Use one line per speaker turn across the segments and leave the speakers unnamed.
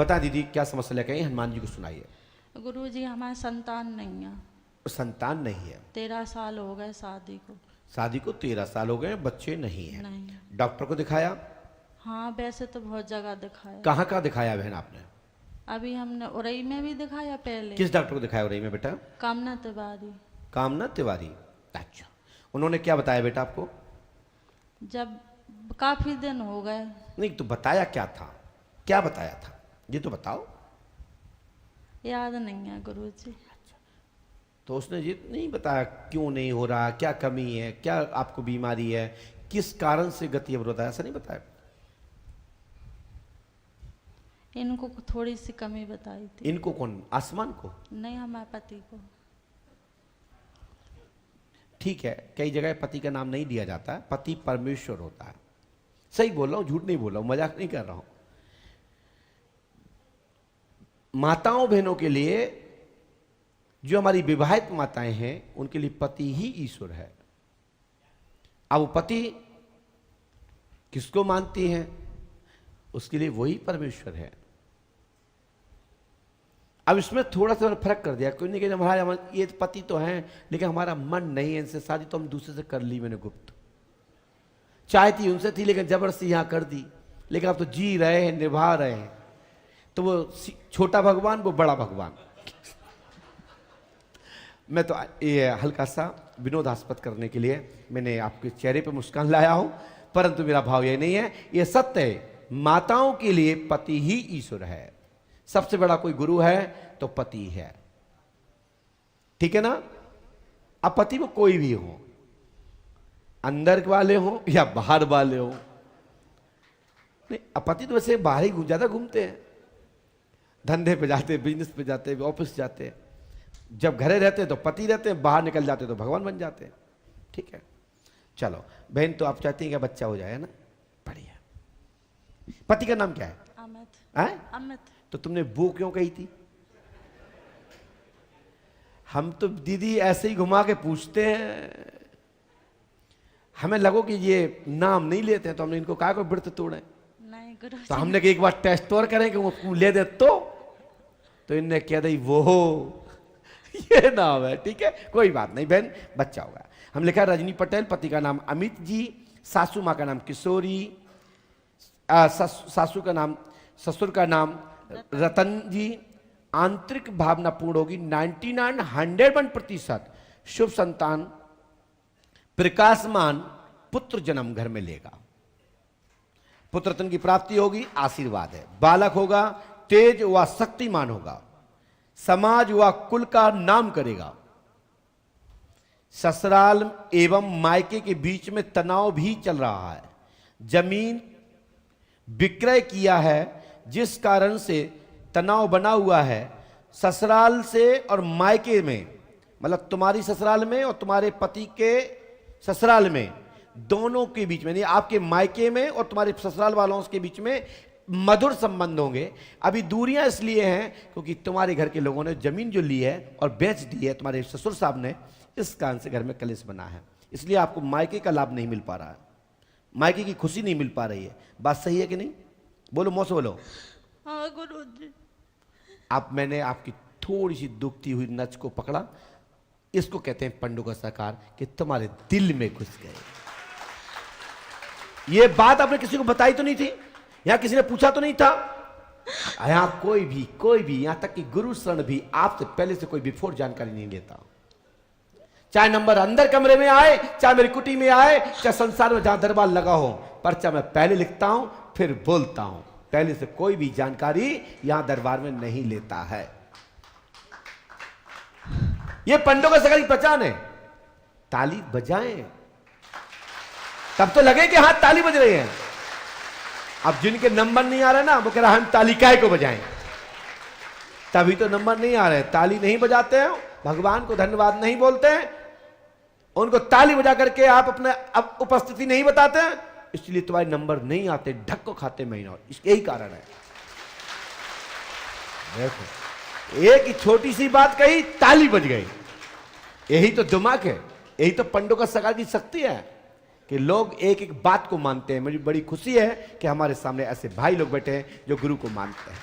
बता दीदी क्या समस्या लेकर आई, हनुमान जी को सुनाइए।
गुरु जी हमारे संतान नहीं है।
संतान नहीं है?
13 साल हो गए शादी को।
शादी को 13 साल हो गए, बच्चे नहीं है?
नहीं।
डॉक्टर को दिखाया?
हाँ वैसे तो बहुत जगह दिखाया।
कहाँ कहाँ दिखाया बहन आपने?
अभी हमने उरई में भी दिखाया पहले।
किस डॉक्टर को दिखाया उरई में बेटा?
कामना तिवारी।
कामना तिवारी, अच्छा। उन्होंने क्या बताया बेटा आपको?
जब काफी दिन हो गए।
नहीं तो बताया क्या था, क्या बताया था ये तो बताओ।
याद नहीं है गुरु जी।
तो उसने ये नहीं बताया क्यों नहीं हो रहा, क्या कमी है, क्या आपको बीमारी है, किस कारण से गति अवरोध है, ऐसा नहीं बताया?
इनको थोड़ी सी कमी बताई थी।
इनको कौन, आसमान को?
नहीं हमारे पति को।
ठीक है, कई जगह पति का नाम नहीं दिया जाता है, पति परमेश्वर होता है। सही बोल रहा हूं, झूठ नहीं बोल रहा हूं, मजाक नहीं कर रहा हूं। माताओं बहनों के लिए, जो हमारी विवाहित माताएं हैं उनके लिए पति ही ईश्वर है। अब वो पति किसको मानती हैं, उसके लिए वही परमेश्वर है। अब इसमें थोड़ा सा फर्क कर दिया, कोई नहीं कहता हमारा ये पति तो हैं लेकिन हमारा मन नहीं है इनसे, शादी तो हम दूसरे से कर ली, मैंने गुप्त चाहती उनसे थी लेकिन जबरदस्ती यहां कर दी, लेकिन अब तो जी रहे हैं, निभा रहे हैं। तो वो छोटा भगवान, वो बड़ा भगवान। मैं तो ये हल्का सा विनोदास्पद करने के लिए मैंने आपके चेहरे पे मुस्कान लाया हूं, परंतु मेरा भाव ये नहीं है, ये सत्य है। माताओं के लिए पति ही ईश्वर है। सबसे बड़ा कोई गुरु है तो पति है, ठीक है ना? अब पति वो कोई भी हो, अंदर वाले हो या बाहर वाले हो। नहीं, अब पति तो वैसे बाहर ही ज्यादा घूमते हैं, धंधे पे जाते, बिजनेस पे जाते, ऑफिस जाते। जब घरे रहते तो पति रहते हैं, बाहर निकल जाते तो भगवान बन जाते हैं। ठीक है, चलो बहन, तो आप चाहती हैं कि बच्चा हो जाए, है ना? बढ़िया। पति का नाम क्या है?
अमित। अमित।
तो तुमने वो क्यों कही थी? हम तो दीदी ऐसे ही घुमा के पूछते हैं, हमें लगो कि ये नाम नहीं लेते हैं तो हमने इनको कहा को व्रत तोड़े।
नहीं गुरु जी।
तो हमने एक बार टेस्ट और करें कि वो ले दे तो इनने कह दी वो ये नाम है। ठीक है, कोई बात नहीं बहन, बच्चा होगा। हम लिखा रजनी पटेल, पति का नाम अमित जी, सासू माँ का नाम किशोरी, सासू का नाम, ससुर का नाम रतन जी। आंतरिक भावना पूर्ण होगी 99-101%। शुभ संतान, प्रकाशमान पुत्र जन्म घर में लेगा, पुत्र रत्न की प्राप्ति होगी, आशीर्वाद है। बालक होगा, तेज व शक्तिमान होगा, समाज व कुल का नाम करेगा। ससुराल एवं मायके के बीच में तनाव भी चल रहा है। जमीन विक्रय किया है जिस कारण से तनाव बना हुआ है। ससुराल से और मायके में, मतलब तुम्हारी ससुराल में और तुम्हारे पति के ससुराल में, दोनों के बीच में, नहीं आपके मायके में और तुम्हारे ससुराल वालों के बीच में मधुर संबंध होंगे। अभी दूरियां इसलिए हैं क्योंकि तुम्हारे घर के लोगों ने जमीन जो ली है और बेच दी है तुम्हारे ससुर साहब ने, इस कारण से घर में कलेश बना है। इसलिए आपको मायके का लाभ नहीं मिल पा रहा है, मायके की खुशी नहीं मिल पा रही है। बात सही है कि नहीं? बोलो, मौसम बोलो।
हाँ गुरु जी।
आप, मैंने आपकी थोड़ी सी दुखती हुई नच को पकड़ा, इसको कहते हैं पंडु का साकार, कि तुम्हारे दिल में घुस गए। ये बात आपने किसी को बताई तो नहीं थी, यहां किसी ने पूछा तो नहीं था, यहां कोई भी यहां तक कि गुरु शरण भी आपसे पहले से कोई बिफोर जानकारी नहीं लेता। चाहे नंबर अंदर कमरे में आए, चाहे मेरी कुटी में आए, चाहे संसार में जहां दरबार लगा हो, पर्चा मैं पहले लिखता हूं फिर बोलता हूं। पहले से कोई भी जानकारी यहां दरबार में नहीं लेता है। यह पंडों का सगा की पहचान है। ताली बजाएं तब तो लगे कि हाथ ताली बज रहे हैं। अब जिनके नंबर नहीं आ रहे ना, वो कह रहा हम ताली काहे को बजाएं, तभी तो नंबर नहीं आ रहे। ताली नहीं बजाते हैं, भगवान को धन्यवाद नहीं बोलते हैं, उनको ताली बजा करके आप अपने उपस्थिति नहीं बताते हैं, इसलिए तुम्हारे नंबर नहीं आते, ढक को खाते महीना। यही कारण है। देखो, एक ही छोटी सी बात कही, ताली बज गई। यही तो दिमाग है, यही तो पंडों का सगा की शक्ति है कि लोग एक एक बात को मानते हैं। मुझे बड़ी खुशी है कि हमारे सामने ऐसे भाई लोग बैठे हैं जो गुरु को मानते हैं।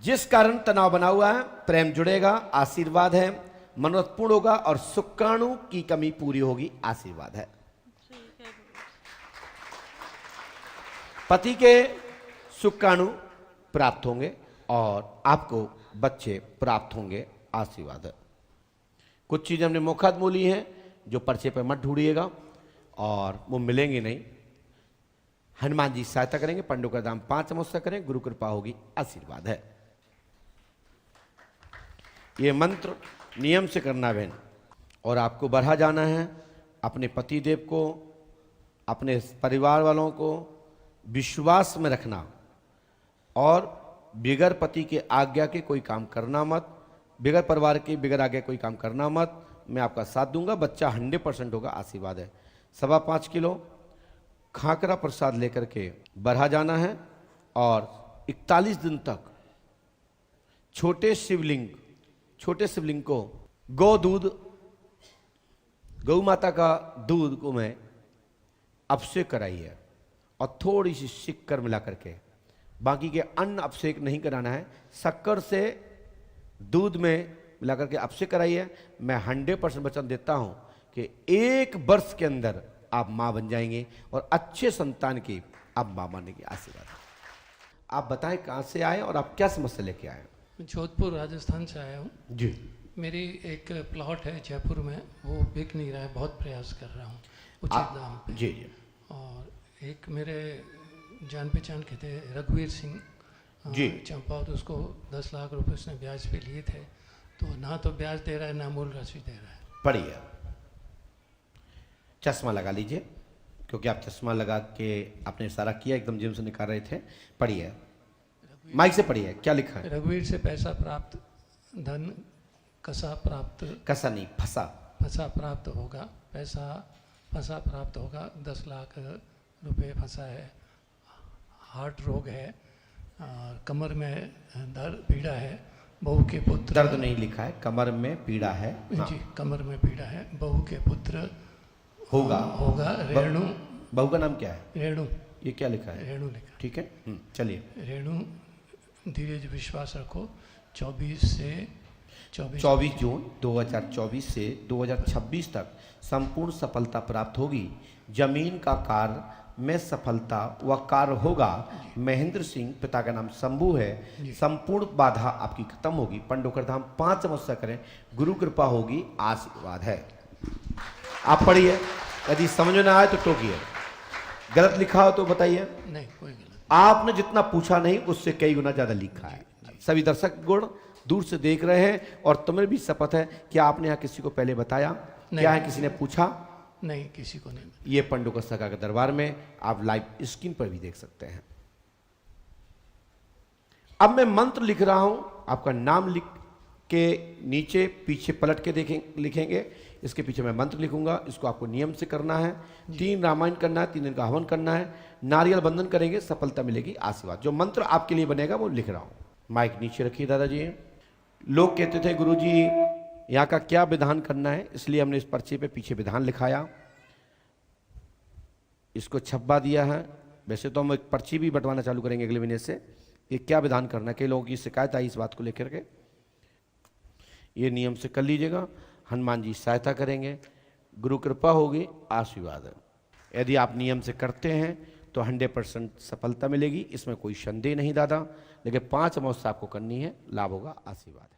जिस कारण तनाव बना हुआ है, प्रेम जुड़ेगा, आशीर्वाद है, मनोरथ पूर्ण होगा और शुक्राणु की कमी पूरी होगी, आशीर्वाद है। पति के शुक्राणु प्राप्त होंगे और आपको बच्चे प्राप्त होंगे, आशीर्वाद है। कुछ चीजें हमने मुखद बोली हैं जो पर्चे पर मत ढूंढिएगा और वो मिलेंगी नहीं। हनुमान जी सहायता करेंगे, पंडों का दाम 5 चम्मच करें, गुरु कृपा होगी, आशीर्वाद है। ये मंत्र नियम से करना बहन, और आपको बढ़ा जाना है। अपने पति देव को, अपने परिवार वालों को विश्वास में रखना और बिगर पति के आज्ञा के कोई काम करना मत, बिगर परिवार के बिगर आज्ञा कोई काम करना मत। मैं आपका साथ दूंगा, बच्चा 100% होगा, आशीर्वाद है। 5.25 किलो खाकरा प्रसाद लेकर के बढ़ा जाना है और 41 दिन तक छोटे शिवलिंग को गौ माता का दूध को मैं अभिषेक कराई है और थोड़ी सी शक्कर मिला करके, बाकी के अन्न अभिषेक नहीं कराना है, शक्कर से दूध में मिला करके अभिषेक कराई है। मैं 100% वचन देता हूं कि 1 वर्ष के अंदर आप मां बन जाएंगे और अच्छे संतान की आप मां बनने की आशीर्वाद। आप बताएं कहां से आए और आप क्या समस्या लेके आए?
जोधपुर राजस्थान से आया हूँ
जी।
मेरी एक प्लॉट है जयपुर में, वो बिक नहीं रहा है, बहुत प्रयास कर रहा हूँ उचित दाम पे।
जी जी।
और एक मेरे जान पहचान के थे रघुवीर सिंह
जी।
चंपावत, उसको 10 लाख रुपए उसने ब्याज पे लिए थे, तो ना तो ब्याज दे रहा है ना मूल राशि दे रहा है।
पढ़िए, चश्मा लगा लीजिए क्योंकि आप चश्मा लगा के आपने इशारा किया, एकदम जिम से निकाल रहे थे। पढ़िए, माइक से पढ़िए, क्या लिखा है?
रघुवीर से पैसा प्राप्त, धन कसा प्राप्त,
कसा नहीं फंसा,
फंसा प्राप्त होगा, पैसा फंसा प्राप्त होगा, 10 लाख रुपए फंसा है। हार्ट रोग है, कमर में दर्द पीड़ा है, बहू के पुत्र,
दर्द नहीं लिखा है, कमर में पीड़ा है। हाँ।
जी, कमर में पीड़ा है, बहू के पुत्र
होगा।
रेणु।
बहू का नाम क्या है?
रेणु।
ये क्या लिखा है?
रेणु लिखा।
ठीक है, चलिए।
रेणु, धीरज विश्वास रखो। 24 जून 2024 से 2026 तक संपूर्ण सफलता प्राप्त होगी। जमीन का कार्य में सफलता व कार्य होगा। महेंद्र सिंह, पिता का नाम शंभू है। संपूर्ण बाधा आपकी खत्म होगी। पंडोकर धाम 5 चमत्कार करें, गुरु कृपा होगी, आशीर्वाद है। आप पढ़िए, यदि समझ में ना आए तो टोकिए, गलत लिखा हो तो बताइए। नहीं, कोई गलत।
आपने जितना पूछा नहीं उससे कई गुना ज्यादा लिखा है। सभी दर्शक गुण दूर से देख रहे हैं और तुम्हें भी शपथ है कि आपने यहाँ किसी को पहले बताया? क्या है, किसी ने पूछा?
नहीं, किसी को नहीं।
ये पंडोकर सका के दरबार में आप लाइव स्क्रीन पर भी देख सकते हैं। अब मैं मंत्र लिख रहा हूं, आपका नाम लिख के नीचे पीछे पलट के लिखेंगे। इसके पीछे मैं मंत्र लिखूंगा, इसको आपको नियम से करना है। 3 रामायण करना है, 3 दिन का हवन करना है, नारियल बंधन करेंगे, सफलता मिलेगी, आशीर्वाद। जो मंत्र आपके लिए बनेगा वो लिख रहा हूं। माइक नीचे रखिए दादाजी। लोग कहते थे गुरुजी यहाँ का क्या विधान करना है, इसलिए हमने इस पर्चे पे पीछे विधान लिखाया, इसको छपवा दिया है। वैसे तो हम एक पर्ची भी बंटवाना चालू करेंगे अगले महीने से, ये क्या विधान करना है। कई लोगों की शिकायत आई इस बात को लेकर के, ये नियम से कर लीजिएगा। हनुमान जी सहायता करेंगे, गुरु कृपा होगी, आशीर्वाद है। यदि आप नियम से करते हैं तो 100% सफलता मिलेगी, इसमें कोई संदेह नहीं दादा। लेकिन 5 अमावस्या आपको करनी है, लाभ होगा, आशीर्वाद है।